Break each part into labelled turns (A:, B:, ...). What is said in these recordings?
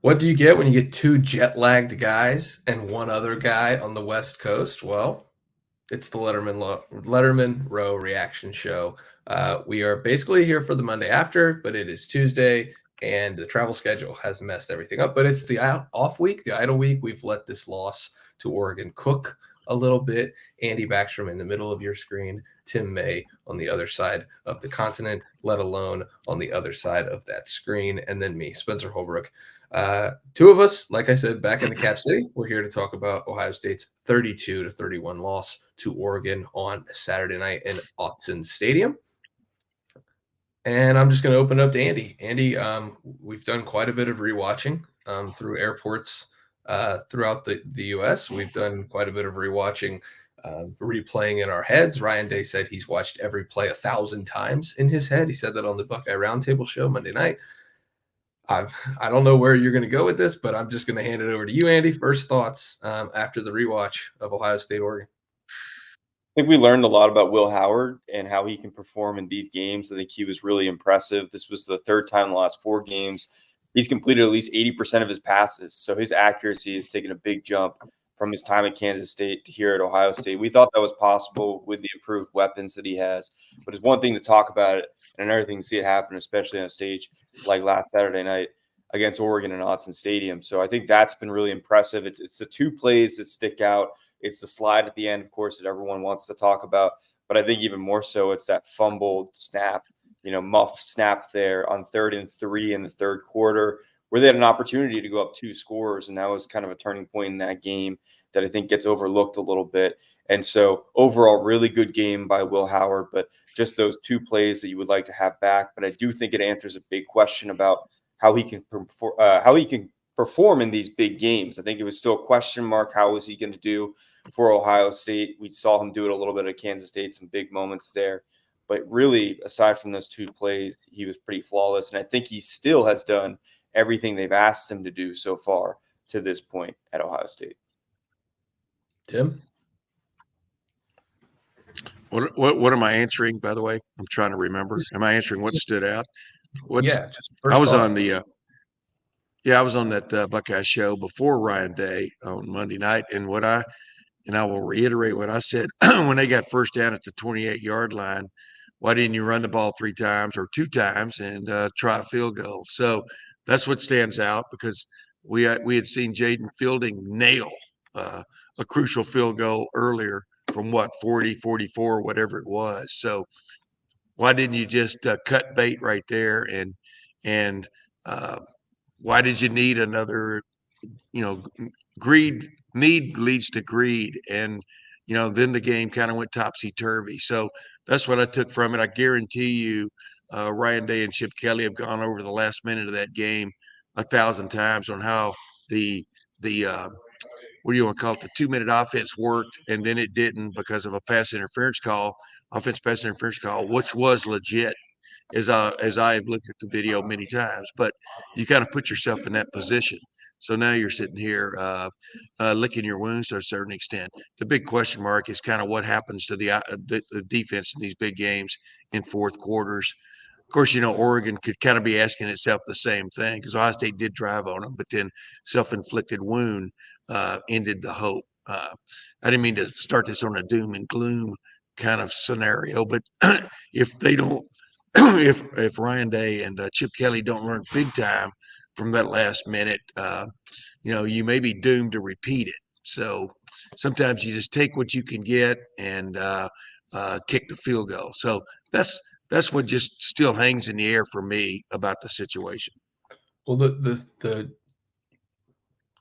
A: What do you get when you get two jet-lagged guys and one other guy on the West Coast? Well, it's the Lettermen Row reaction show. We are basically here for the Monday after, but it is Tuesday, and the travel schedule has messed everything up. But it's the off week, the idle week. We've let this loss to Oregon cook a little bit. Andy Backstrom in the middle of your screen, Tim May on the other side of the continent, let alone on the other side of that screen, and then me, Spencer Holbrook. Two of us, like I said, back in the Cap City. We're here to talk about Ohio State's 32-31 loss to Oregon on Saturday night in Autzen Stadium. And I'm just going to open up to Andy. Andy, we've done quite a bit of rewatching through airports throughout the U.S. We've done quite a bit of rewatching, replaying in our heads. Ryan Day said he's watched every play 1,000 times in his head. He said that on the Buckeye Roundtable show Monday night. I don't know where you're going to go with this, but I'm just going to hand it over to you, Andy. First thoughts after the rewatch of Ohio State, Oregon.
B: I think we learned a lot about Will Howard and how he can perform in these games. I think he was really impressive. This was the third time in the last 4 games he's completed at least 80% of his passes. So his accuracy has taken a big jump from his time at Kansas State to here at Ohio State. We thought that was possible with the improved weapons that he has. But it's one thing to talk about it and another thing to see it happen, especially on a stage like last Saturday night against Oregon in Autzen Stadium. So I think that's been really impressive. It's the 2 plays that stick out. It's the slide at the end, of course, that everyone wants to talk about. But I think even more so, it's that fumbled snap, muff snap there on 3rd and 3 in the third quarter, where they had an opportunity to go up 2 scores. And that was kind of a turning point in that game that I think gets overlooked a little bit. And so overall, really good game by Will Howard, but just those 2 plays that you would like to have back. But I do think it answers a big question about how he can perform in these big games. I think it was still a question mark. How was he going to do for Ohio State? We saw him do it a little bit at Kansas State, some big moments there. But really, aside from those 2 plays, he was pretty flawless. And I think he still has done everything they've asked him to do so far to this point at Ohio State.
A: Tim?
C: What am I answering, by the way? I'm trying to remember. Am I answering what stood out?
A: I was
C: on I was on that Buckeye show before Ryan Day on Monday night, and I will reiterate what I said when they got first down at the 28-yard line. Why didn't you run the ball 3 times or 2 times and try a field goal? So that's what stands out, because we had seen Jaden Fielding nail a crucial field goal earlier from 40, 44, whatever it was. So why didn't you just cut bait right there? And why did you need another? Greed leads to greed, and then the game kind of went topsy-turvy. So that's what I took from it. I guarantee you, Ryan Day and Chip Kelly have gone over the last minute of that game 1,000 times on how the what do you want to call it, the 2-minute offense worked, and then it didn't because of a offense pass interference call, which was legit, as I have looked at the video many times. But you kind of put yourself in that position. So now you're sitting here licking your wounds to a certain extent. The big question mark is kind of what happens to the defense in these big games in fourth quarters. Of course, Oregon could kind of be asking itself the same thing, because Ohio State did drive on them, but then self-inflicted wound ended the hope. I didn't mean to start this on a doom and gloom kind of scenario, but if they don't, if Ryan Day and Chip Kelly don't learn big time from that last minute, you may be doomed to repeat it. So sometimes you just take what you can get and kick the field goal. So that's what just still hangs in the air for me about the situation.
A: Well, the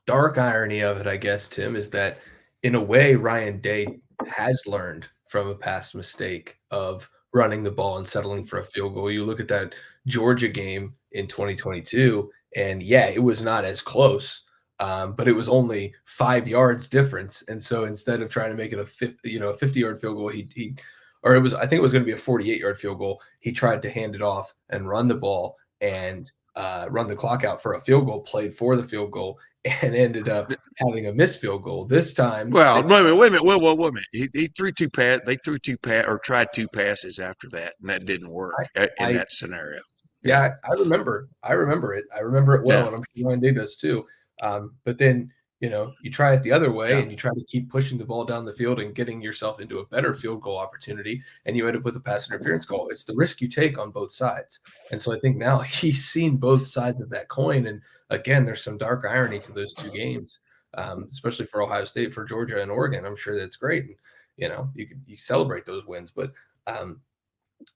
A: dark irony of it, I guess, Tim, is that in a way Ryan Day has learned from a past mistake of running the ball and settling for a field goal. You look at that Georgia game in 2022, and it was not as close, but it was only 5 yards difference. And so instead of trying to make it a 50-yard field goal, I think it was going to be a 48-yard field goal. He tried to hand it off and run the ball and run the clock out for a field goal, played for the field goal, and ended up having a missed field goal this time.
C: Well, wait a minute. Wait a minute. He threw 2 passes. They threw 2 or tried 2 passes after that, and that didn't work in that scenario.
A: Yeah, I remember. I remember it. I remember it well,
C: Yeah.
A: and I'm sure Ryan Day does too. But then, you try it the other way
C: Yeah.
A: and you try to keep pushing the ball down the field and getting yourself into a better field goal opportunity, and you end up with a pass interference call. It's the risk you take on both sides. And so I think now he's seen both sides of that coin. And again, there's some dark irony to those two games, especially for Ohio State, for Georgia and Oregon. I'm sure that's great. And, you celebrate those wins. But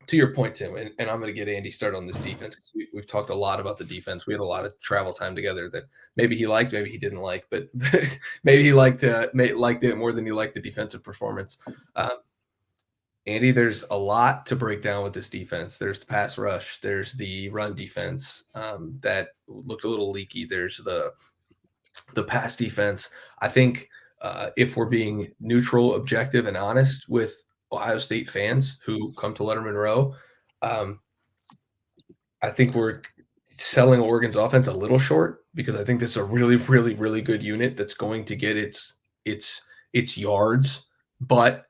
A: to your point, Tim, and I'm going to get Andy started on this defense because we've talked a lot about the defense. We had a lot of travel time together that maybe he liked, maybe he didn't like, but maybe he liked it more than he liked the defensive performance. Andy, there's a lot to break down with this defense. There's the pass rush, there's the run defense that looked a little leaky. There's the pass defense. I think if we're being neutral, objective, and honest with Ohio State fans who come to Lettermen Row, I think we're selling Oregon's offense a little short because I think this is a really, really, really good unit that's going to get its yards. But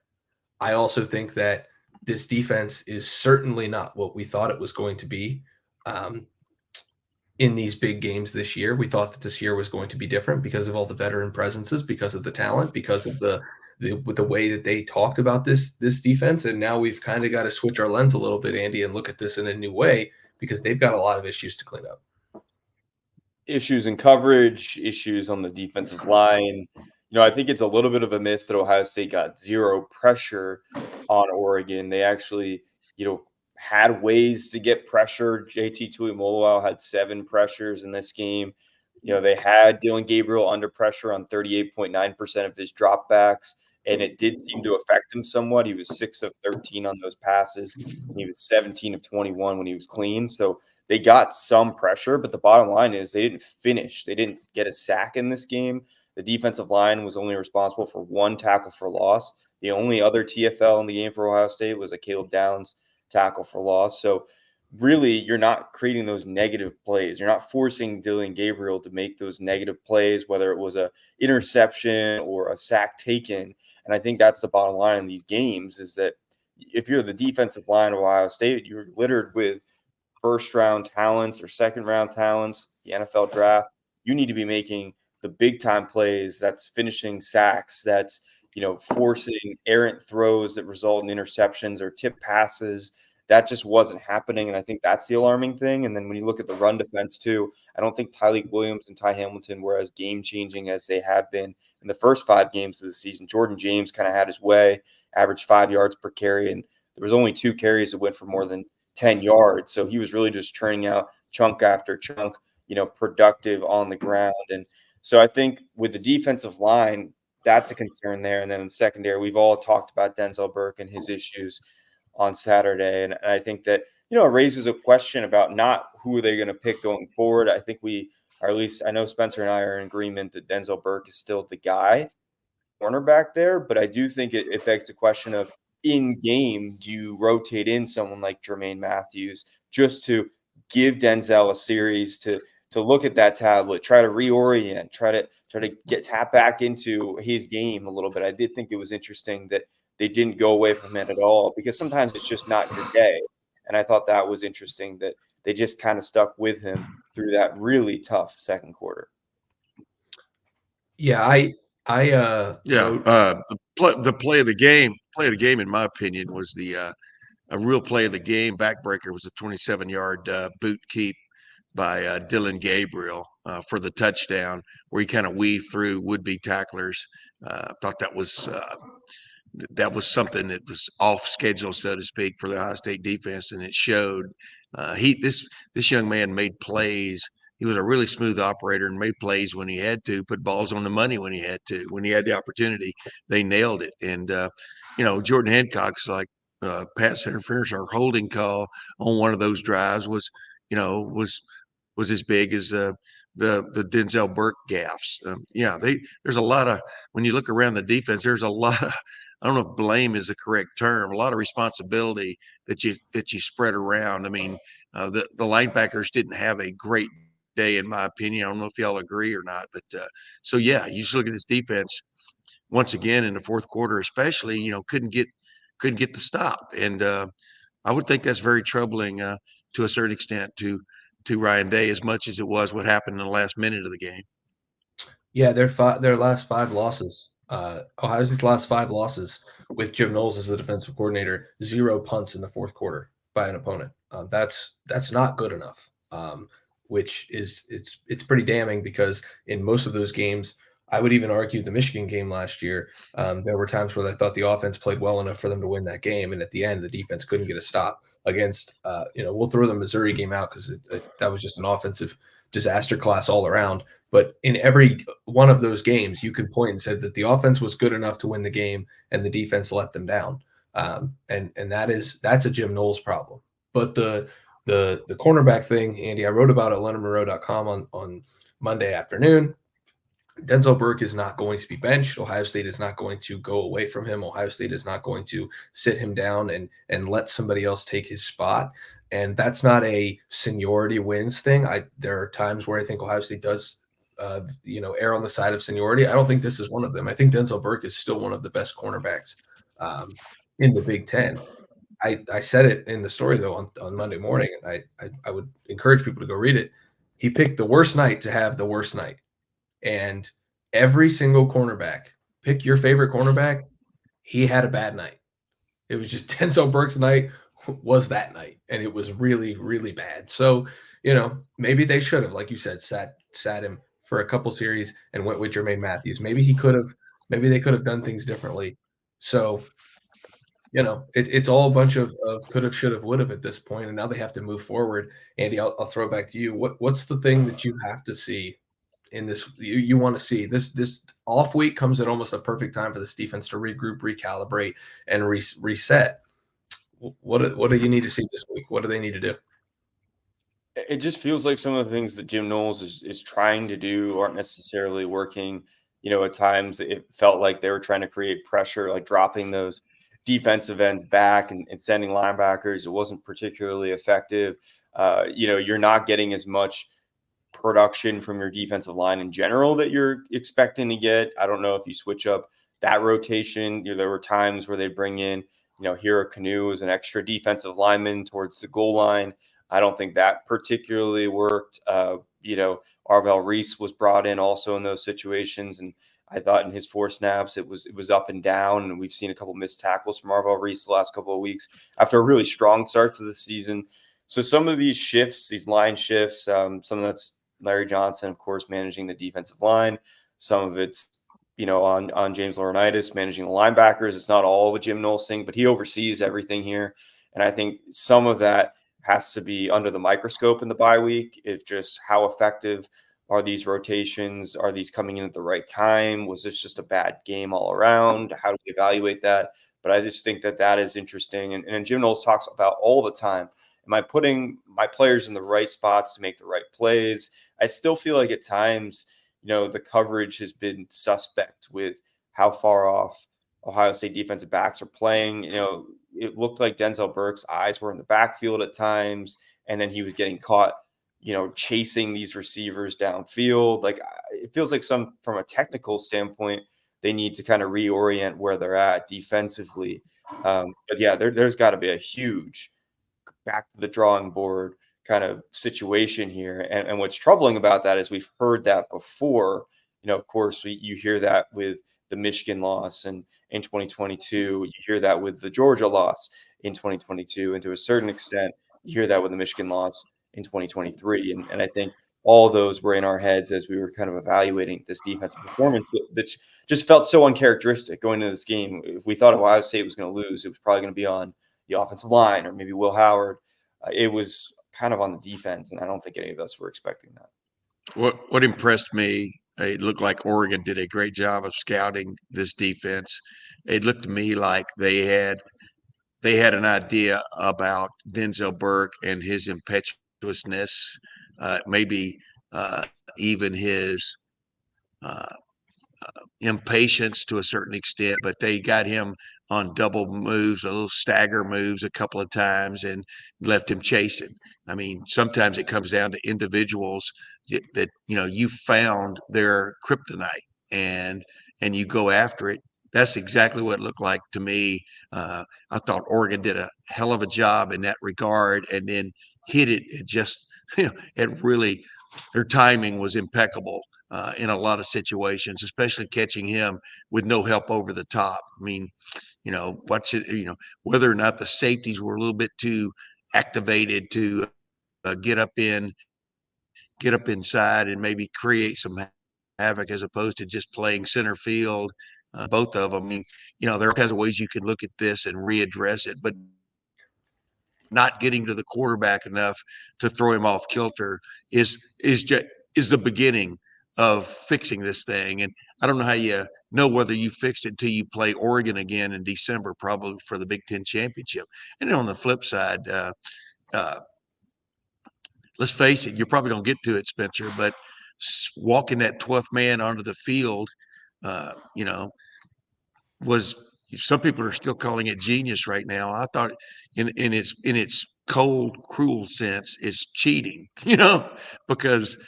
A: I also think that this defense is certainly not what we thought it was going to be. In these big games this year, we thought that this year was going to be different because of all the veteran presences, because of the talent, because of the way that they talked about this defense. And now we've kind of got to switch our lens a little bit, Andy, and look at this in a new way because they've got a lot of issues to clean up.
B: Issues in coverage, issues on the defensive line. I think it's a little bit of a myth that Ohio State got zero pressure on Oregon. They actually, had ways to get pressure. JT Tuimoloau had 7 pressures in this game. They had Dylan Gabriel under pressure on 38.9% of his dropbacks, and it did seem to affect him somewhat. He was 6 of 13 on those passes, and he was 17 of 21 when he was clean. So they got some pressure, but the bottom line is they didn't finish. They didn't get a sack in this game. The defensive line was only responsible for 1 tackle for loss. The only other TFL in the game for Ohio State was a Caleb Downs tackle for loss. So really, you're not creating those negative plays. You're not forcing Dylan Gabriel to make those negative plays, whether it was a interception or a sack taken. And I think that's the bottom line in these games is that if you're the defensive line of Ohio State, you're littered with first-round talents or second-round talents, the NFL draft. You need to be making the big-time plays. That's finishing sacks. That's forcing errant throws that result in interceptions or tip passes. That just wasn't happening, and I think that's the alarming thing. And then when you look at the run defense too, I don't think Tyleik Williams and Ty Hamilton were as game-changing as they had been in the first 5 games of the season. Jordan James kind of had his way, averaged 5 yards per carry, and there was only 2 carries that went for more than 10 yards. So he was really just churning out chunk after chunk, productive on the ground. And so I think with the defensive line, that's a concern there. And then in secondary, we've all talked about Denzel Burke and his issues on Saturday. And I think that, it raises a question about not who are they going to pick going forward. I think or at least I know Spencer and I are in agreement that Denzel Burke is still the guy, cornerback there. But I do think it begs the question of in game, do you rotate in someone like Jermaine Matthews just to give Denzel a series to look at that tablet, try to reorient, try to tap back into his game a little bit. I did think it was interesting that they didn't go away from it at all because sometimes it's just not your day. And I thought that was interesting that they just kind of stuck with him through that really tough second quarter.
A: Yeah,
C: the play of the game. Play of the game, in my opinion, was a real play of the game. Backbreaker was a 27-yard boot keep by Dylan Gabriel for the touchdown, where he kind of weaved through would-be tacklers. I thought that was something that was off schedule, so to speak, for the Ohio State defense, and it showed. This young man made plays. He was a really smooth operator and made plays when he had to, put balls on the money when he had to. When he had the opportunity, they nailed it. And Jordan Hancock's pass interference or holding call on one of those drives was as big as the Denzel Burke gaffes. There's a lot of, when you look around the defense, there's a lot of, I don't know if blame is the correct term, a lot of responsibility that you spread around. I mean, the linebackers didn't have a great day, in my opinion. I don't know if y'all agree or not, but you just look at this defense once again in the fourth quarter, especially, couldn't get the stop. And I would think that's very troubling to a certain extent to Ryan Day as much as it was what happened in the last minute of the game.
A: Yeah, their last 5 losses, Ohio State's last 5 losses with Jim Knowles as the defensive coordinator, 0 punts in the fourth quarter by an opponent. That's not good enough, which is it's pretty damning because in most of those games, I would even argue the Michigan game last year, there were times where I thought the offense played well enough for them to win that game, and at the end, the defense couldn't get a stop against. We'll throw the Missouri game out because that was just an offensive disaster class all around. But in every one of those games, you could point and said that the offense was good enough to win the game, and the defense let them down. And that's a Jim Knowles problem. But the cornerback thing, Andy, I wrote about at lettermenrow.com on Monday afternoon. Denzel Burke is not going to be benched. Ohio State is not going to go away from him. Ohio State is not going to sit him down and let somebody else take his spot. And that's not a seniority wins thing. There are times where I think Ohio State does err on the side of seniority. I don't think this is one of them. I think Denzel Burke is still one of the best cornerbacks in the Big Ten. I said it in the story though on Monday morning, and I would encourage people to go read it. He picked the worst night to have the worst night, and every single cornerback, pick your favorite cornerback, he had a bad night. It was just Denzel Burke's night was that night, and it was really, really bad. So, maybe they should have, like you said, sat him for a couple series and went with Jermaine Matthews. Maybe they could have done things differently. So, it's all a bunch of could have, should have, would have at this point, and now they have to move forward. Andy, I'll throw it back to you. What's the thing that you have to see in this? You want to see this off week comes at almost a perfect time for this defense to regroup, recalibrate, and reset. What do you need to see this week? What do they need to do?
B: It just feels like some of the things that Jim Knowles is trying to do aren't necessarily working. At times it felt like they were trying to create pressure, like dropping those defensive ends back and sending linebackers. It wasn't particularly effective. You're not getting as much production from your defensive line in general that you're expecting to get. I don't know if you switch up that rotation. There were times where they bring in, Hero Canoe as an extra defensive lineman towards the goal line. I don't think that particularly worked. Arvell Reese was brought in also in those situations, and I thought in his 4 snaps it was up and down, and we've seen a couple missed tackles from Arvell Reese the last couple of weeks after a really strong start to the season. So some of these shifts, these line shifts, some of that's Larry Johnson, of course, managing the defensive line. Some of it's on James Laurinaitis managing the linebackers. It's not all of a Jim Knowles thing, but he oversees everything here, and I think some of that has to be under the microscope in the bye week. If just how effective are these rotations? Are these coming in at the right time? Was this just a bad game all around? How do we evaluate that? But I just think that is interesting. And Jim Knowles talks about all the time, am I putting my players in the right spots to make the right plays? I still feel like at times, the coverage has been suspect with how far off Ohio State defensive backs are playing. It looked like Denzel Burke's eyes were in the backfield at times, and then he was getting caught, chasing these receivers downfield. Like, it feels like from a technical standpoint, they need to kind of reorient where they're at defensively. But yeah, there's got to be a huge back to the drawing board kind of situation here. And what's troubling about that is we've heard that before. Of course, you hear that with the Michigan loss and in 2022, you hear that with the Georgia loss in 2022, and to a certain extent, you hear that with the Michigan loss in 2023. And I think all those were in our heads as we were kind of evaluating this defensive performance that just felt so uncharacteristic going into this game. If we thought Ohio State was going to lose, it was probably going to be on the offensive line or maybe Will Howard. It was kind of on the defense, and I don't think any of us were expecting that.
C: What impressed me, it looked like Oregon did a great job of scouting this defense. It looked to me like they had an idea about Denzel Burke and his impetuousness, maybe even his impatience to a certain extent, but they got him on double moves, a little stagger moves a couple of times, and left him chasing. I mean, sometimes it comes down to individuals that you found their kryptonite and you go after it. That's exactly what it looked like to me. I thought Oregon did a hell of a job in that regard, and then hit it at just, it really, their timing was impeccable in a lot of situations, especially catching him with no help over the top. I mean, watch it, whether or not the safeties were a little bit too activated to get up inside and maybe create some havoc as opposed to just playing center field. Both of them. I mean, there are all kinds of ways you can look at this and readdress it, but not getting to the quarterback enough to throw him off kilter is the beginning of fixing this thing. And I don't know how you know whether you fixed it until you play Oregon again in December, probably for the Big Ten championship. And then on the flip side, let's face it, you're probably going to get to it, Spencer, but walking that 12th man onto the field, was, some people are still calling it genius right now. I thought in its cold, cruel sense is cheating, because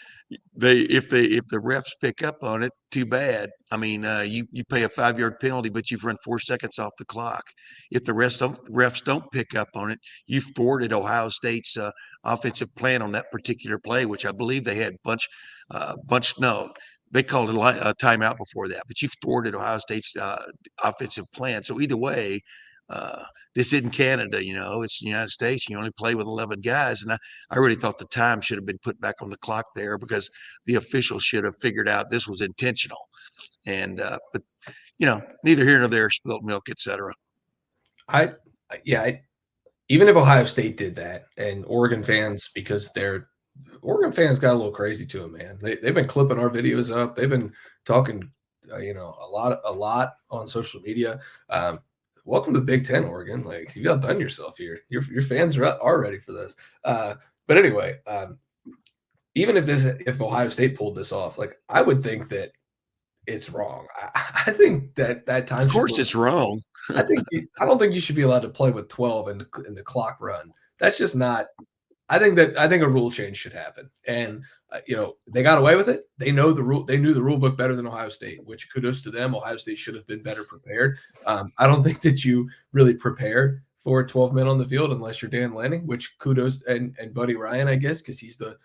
C: if the refs pick up on it, too bad. I mean, you pay a 5-yard penalty, but you've run 4 seconds off the clock. If the refs don't pick up on it, you've thwarted Ohio State's offensive plan on that particular play, which I believe they had no, they called a timeout before that, but you've thwarted Ohio State's offensive plan. So either way, this isn't Canada, it's the United States. You only play with 11 guys. And I really thought the time should have been put back on the clock there, because the officials should have figured out this was intentional. And, but, neither here nor there, spilt milk, etc.
A: Even if Ohio State did that, and Oregon fans, because Oregon fans got a little crazy to them, man. They've been clipping our videos up. They've been talking, a lot on social media. Welcome to the Big Ten, Oregon. Like, you outdone yourself here. Your fans are ready for this. But anyway, even if Ohio State pulled this off, like, I would think that it's wrong. I think that time.
C: Of course, it's wrong.
A: I don't think you should be allowed to play with 12 in the clock run. That's just not. I think a rule change should happen, and they got away with it. They know the rule. They knew the rule book better than Ohio State, which kudos to them. Ohio State should have been better prepared. I don't think that you really prepare for 12 men on the field unless you're Dan Lanning, which kudos and Buddy Ryan, I guess, because he's the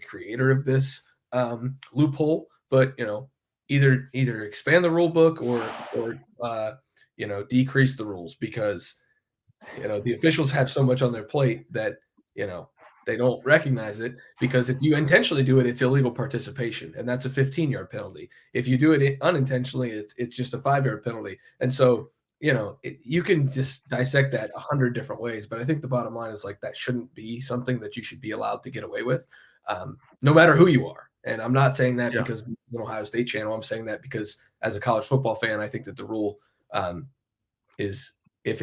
A: creator of this loophole. But either expand the rule book or decrease the rules, because the officials have so much on their plate that they don't recognize it, because if you intentionally do it, it's illegal participation, and that's a 15-yard penalty. If you do it unintentionally, it's just a 5-yard penalty. And so you can just dissect that 100 different ways, but I think the bottom line is, like, that shouldn't be something that you should be allowed to get away with, no matter who you are. And I'm not saying that because it's an Ohio State channel. I'm saying that because as a college football fan, I think that the rule is if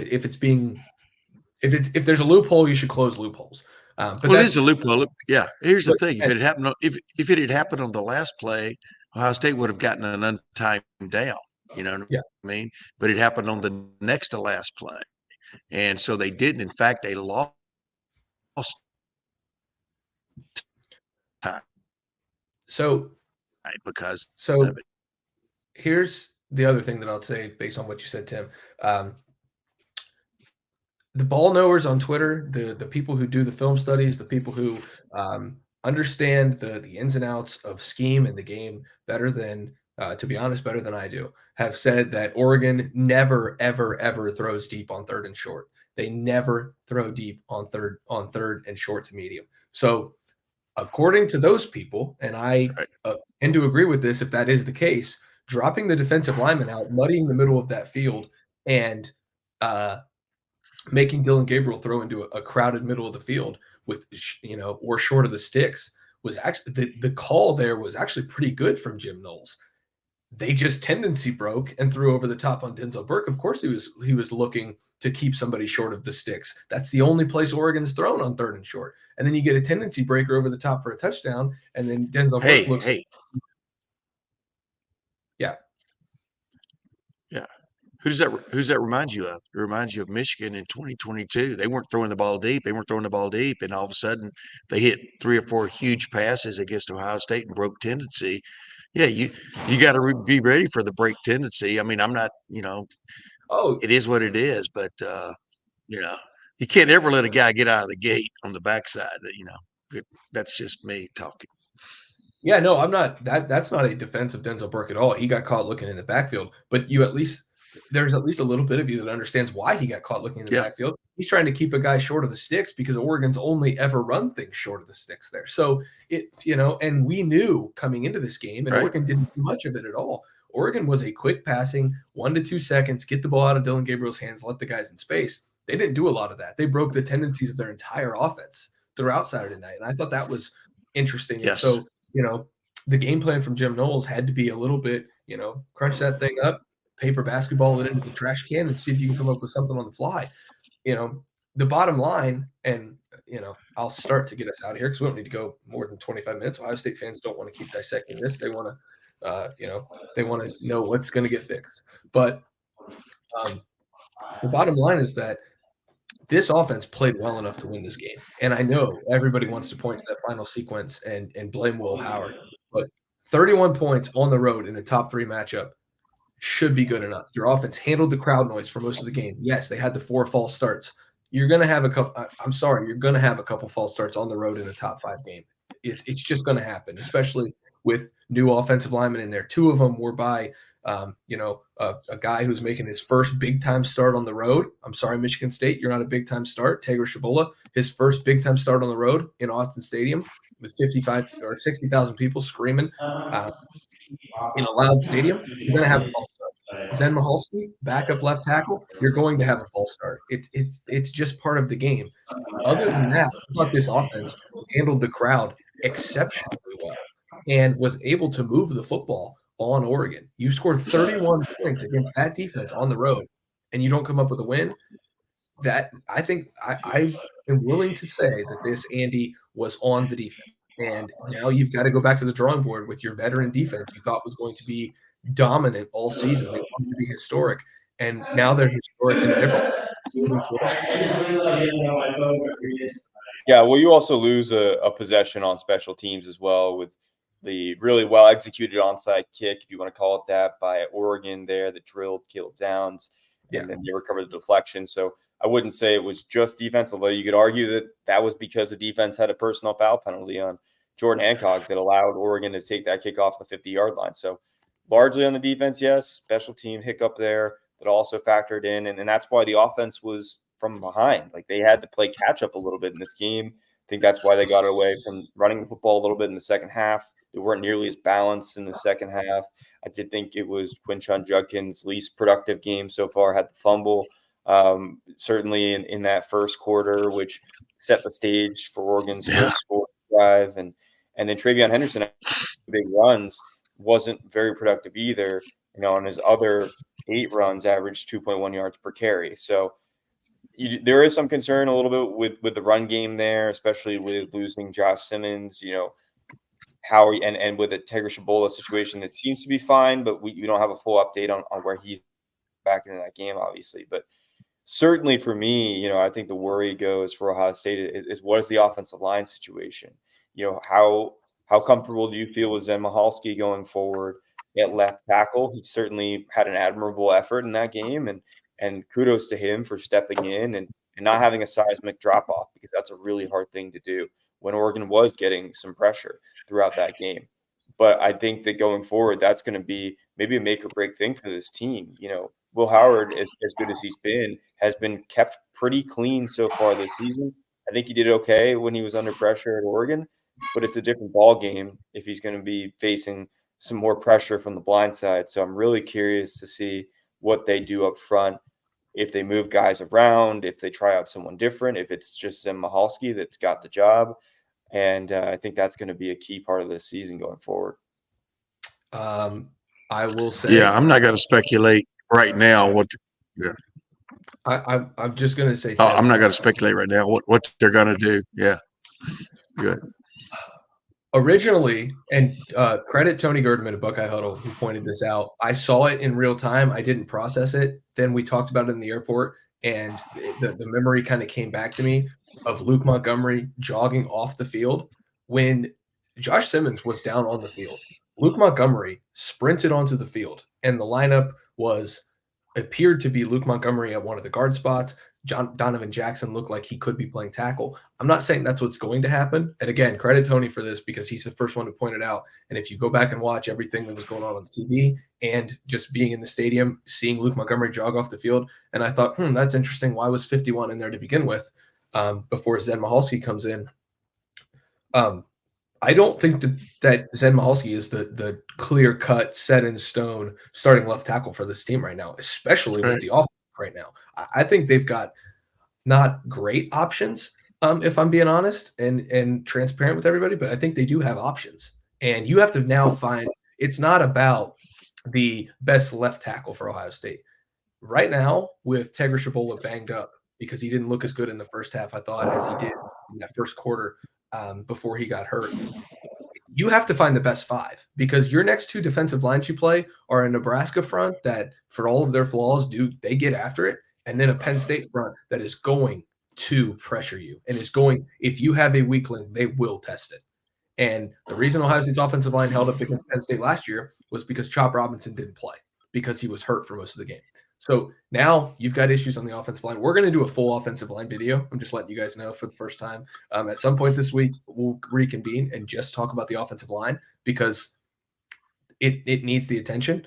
A: there's a loophole, you should close loopholes. But
C: it is a loophole. Yeah. Here's the thing: if it had happened on the last play, Ohio State would have gotten an untimed down. You know what I mean? But it happened on the next to last play, and so they didn't. In fact, they lost time.
A: So here's the other thing that I'll say based on what you said, Tim. The ball knowers on Twitter, the people who do the film studies, the people who understand the ins and outs of scheme and the game better than, to be honest, better than I do, have said that Oregon never, ever, ever throws deep on third and short. They never throw deep on third and short to medium. So according to those people, and I tend to agree with this, if that is the case, dropping the defensive lineman out, muddying the middle of that field, and making Dylan Gabriel throw into a crowded middle of the field with, or short of the sticks, was actually the call there was actually pretty good from Jim Knowles. They just tendency broke and threw over the top on Denzel Burke. Of course, he was looking to keep somebody short of the sticks. That's the only place Oregon's thrown on third and short. And then you get a tendency breaker over the top for a touchdown, and then Denzel Burke looks.
C: Yeah. Who's that remind you of? It reminds you of Michigan in 2022. They weren't throwing the ball deep. And all of a sudden they hit 3 or 4 huge passes against Ohio State and broke tendency. Yeah, you got to be ready for the break tendency. I mean, I'm not, it is what it is, but You can't ever let a guy get out of the gate on the backside. That's just me talking.
A: Yeah, no, I'm not. That's not a defense of Denzel Burke at all. He got caught looking in the backfield, but there's at least a little bit of you that understands why he got caught looking in the backfield. He's trying to keep a guy short of the sticks because Oregon's only ever run things short of the sticks there. So and we knew coming into this game, and Oregon didn't do much of it at all. Oregon was a quick passing, 1 to 2 seconds, get the ball out of Dylan Gabriel's hands, let the guys in space. They didn't do a lot of that. They broke the tendencies of their entire offense throughout Saturday night, and I thought that was interesting.
C: Yes.
A: And so, the game plan from Jim Knowles had to be a little bit, crunch that thing up, paper basketball it into the trash can, and see if you can come up with something on the fly. The bottom line, and I'll start to get us out of here because we don't need to go more than 25 minutes. Ohio State fans don't want to keep dissecting this. They want to, they want to know what's going to get fixed. But the bottom line is that this offense played well enough to win this game. And I know everybody wants to point to that final sequence and blame Will Howard, but 31 points on the road in a top 3 matchup should be good enough. Your offense handled the crowd noise for most of the game. Yes, they had the 4 false starts. You're going to have a couple – I'm sorry, you're going to have a couple false starts on the road in a top 5 game. It's just going to happen, especially with new offensive linemen in there. 2 of them were by a guy who's making his first big-time start on the road. I'm sorry, Michigan State, you're not a big-time start. Tager Shabola, his first big-time start on the road in Austin Stadium with 55 or 60,000 people screaming in a loud stadium. You're going to have a false start. Zen Mahalski, backup left tackle, you're going to have a false start. It's just part of the game. Other than that, I thought this offense handled the crowd exceptionally well and was able to move the football on Oregon. You scored 31 points against that defense on the road, and you don't come up with a win. That I think I am willing to say that this Andy was on the defense. And now you've got to go back to the drawing board with your veteran defense you thought was going to be dominant all season. They wanted to be historic. And now they're historic in a different way.
B: Yeah, well, you also lose a possession on special teams as well with the really well-executed onside kick, if you want to call it that, by Oregon there that drilled Caleb Downs, and then they recovered the deflection. So I wouldn't say it was just defense, although you could argue that that was because the defense had a personal foul penalty on Jordan Hancock that allowed Oregon to take that kick off the 50-yard line. So largely on the defense, yes, special team hiccup there that also factored in, and that's why the offense was from behind. Like, they had to play catch-up a little bit in this game. I think that's why they got away from running the football a little bit in the second half. They weren't nearly as balanced in the second half. I did think it was Quinshon Judkins' least productive game so far, had the fumble, certainly in that first quarter, which set the stage for Oregon's first score drive. And then Travion Henderson, big runs, wasn't very productive either. On his other 8 runs, averaged 2.1 yards per carry. So there is some concern a little bit with the run game there, especially with losing Josh Simmons, how and with the Tager Shabola situation, it seems to be fine, but we don't have a full update on where he's back into that game, obviously. But certainly for me, I think the worry goes for Ohio State is what is the offensive line situation? How comfortable do you feel with Zen Mahalski going forward at left tackle? He certainly had an admirable effort in that game, and kudos to him for stepping in and not having a seismic drop off, because that's a really hard thing to do when Oregon was getting some pressure throughout that game. But I think that going forward, that's going to be maybe a make or break thing for this team. Will Howard, as good as he's been, has been kept pretty clean so far this season. I think he did okay when he was under pressure at Oregon, but it's a different ball game if he's going to be facing some more pressure from the blind side. So I'm really curious to see what they do up front, if they move guys around, if they try out someone different, if it's just Zen Mahalski that's got the job. And I think that's going to be a key part of this season going forward.
A: I will say,
C: yeah, I'm not going to speculate right now.
A: I'm just going to say,
C: I'm not going to speculate right now what they're going to do. Yeah, good.
A: Originally, and credit Tony Girdman at Buckeye Huddle who pointed this out. I saw it in real time. I didn't process it. Then we talked about it in the airport, and the memory kind of came back to me of Luke Montgomery jogging off the field when Josh Simmons was down on the field. Luke Montgomery sprinted onto the field, and the lineup was appeared to be Luke Montgomery at one of the guard spots. Donovan Jackson looked like he could be playing tackle. I'm not saying that's what's going to happen. And again, credit Tony for this because he's the first one to point it out. And if you go back and watch everything that was going on TV and just being in the stadium, seeing Luke Montgomery jog off the field, and I thought, that's interesting. Why was 51 in there to begin with before Zen Mahalski comes in? I don't think that Zen Mahalski is the clear-cut, set-in-stone starting left tackle for this team right now, especially with the offense right now. I think they've got not great options, if I'm being honest and transparent with everybody, but I think they do have options. And you have to now find – it's not about the best left tackle for Ohio State. Right now, with Tegra Shabola banged up because he didn't look as good in the first half, I thought, as he did in that first quarter before he got hurt. You have to find the best five because your next two defensive lines you play are a Nebraska front that, for all of their flaws, they get after it, and then a Penn State front that is going to pressure you and is going – if you have a weak link, they will test it. And the reason Ohio State's offensive line held up against Penn State last year was because Chop Robinson didn't play because he was hurt for most of the game. So now you've got issues on the offensive line. We're going to do a full offensive line video. I'm just letting you guys know for the first time. At some point this week, we'll reconvene and just talk about the offensive line because it needs the attention.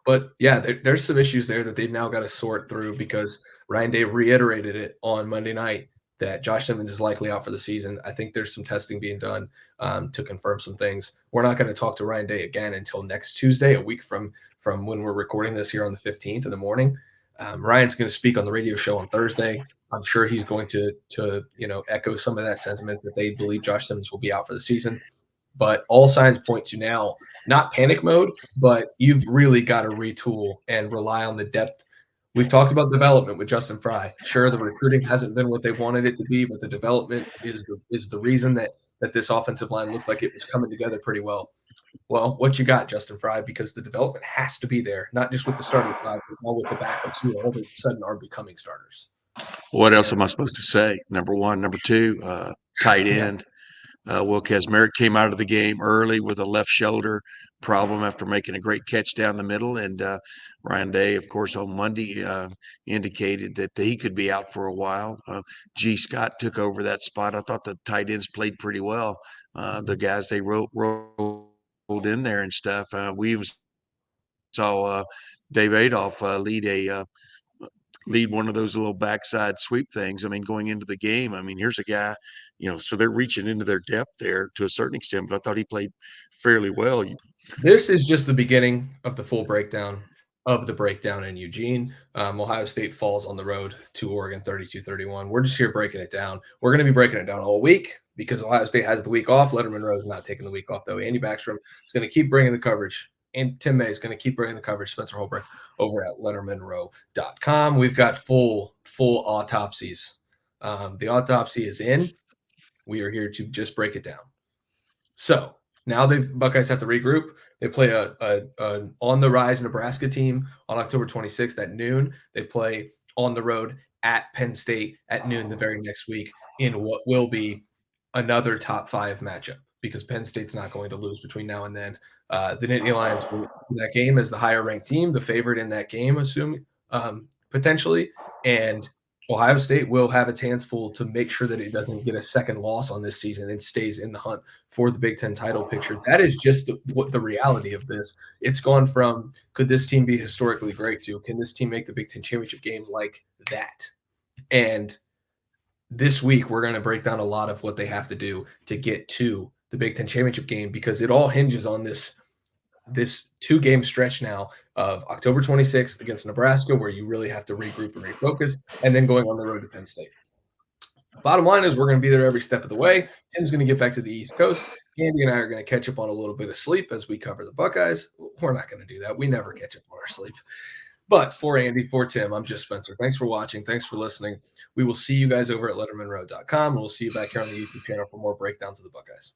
A: But, yeah, there's some issues there that they've now got to sort through because Ryan Day reiterated it on Monday night that Josh Simmons is likely out for the season. I think there's some testing being done to confirm some things. We're not going to talk to Ryan Day again until next Tuesday, a week from when we're recording this here on the 15th in the morning. Ryan's going to speak on the radio show on Thursday. I'm sure he's going to echo some of that sentiment that they believe Josh Simmons will be out for the season. But all signs point to now, not panic mode, but you've really got to retool and rely on the depth. We've talked about development with Justin Fry. Sure, the recruiting hasn't been what they wanted it to be, but the development is the reason that this offensive line looked like it was coming together pretty well. Well, what you got, Justin Fry? Because the development has to be there, not just with the starting five, but all with the backups who all of a sudden are becoming starters.
C: What else am I supposed to say? Number one. Number two, tight end. Will Kazmarek came out of the game early with a left shoulder problem after making a great catch down the middle. And Ryan Day, of course, on Monday indicated that he could be out for a while. G. Scott took over that spot. I thought the tight ends played pretty well. The guys they rolled in there and stuff. We even saw Dave Adolph lead one of those little backside sweep things. I mean, going into the game, here's a guy, so they're reaching into their depth there to a certain extent, but I thought he played fairly well.
A: This is just the beginning of the full breakdown of the breakdown in Eugene. Ohio State falls on the road to Oregon 32-31. We're just here breaking it down. We're going to be breaking it down all week because Ohio State has the week off. Lettermen Row is not taking the week off, though. Andy Backstrom is going to keep bringing the coverage. And Tim May is going to keep bringing the coverage. Spencer Holbrook over at lettermenrow.com. We've got full autopsies. The autopsy is in. We are here to just break it down. So now the Buckeyes have to regroup. They play an on-the-rise Nebraska team on October 26th at noon. They play on the road at Penn State at noon the very next week in what will be another top 5 matchup because Penn State's not going to lose between now and then. The Nittany Lions will win that game as the higher-ranked team, the favorite in that game, potentially. And Ohio State will have its hands full to make sure that it doesn't get a second loss on this season and stays in the hunt for the Big Ten title picture. That is just the reality of this. It's gone from, could this team be historically great, to can this team make the Big Ten championship game like that? And this week, we're going to break down a lot of what they have to do to get to the Big Ten championship game because it all hinges on this 2-game stretch now of October 26th against Nebraska, where you really have to regroup and refocus, and then going on the road to Penn State. Bottom line is we're going to be there every step of the way. Tim's going to get back to the East Coast. Andy and I are going to catch up on a little bit of sleep as we cover the Buckeyes. We're not going to do that. We never catch up on our sleep. But for Andy, for Tim, I'm just Spencer. Thanks for watching. Thanks for listening. We will see you guys over at lettermenrow.com, and we'll see you back here on the YouTube channel for more breakdowns of the Buckeyes.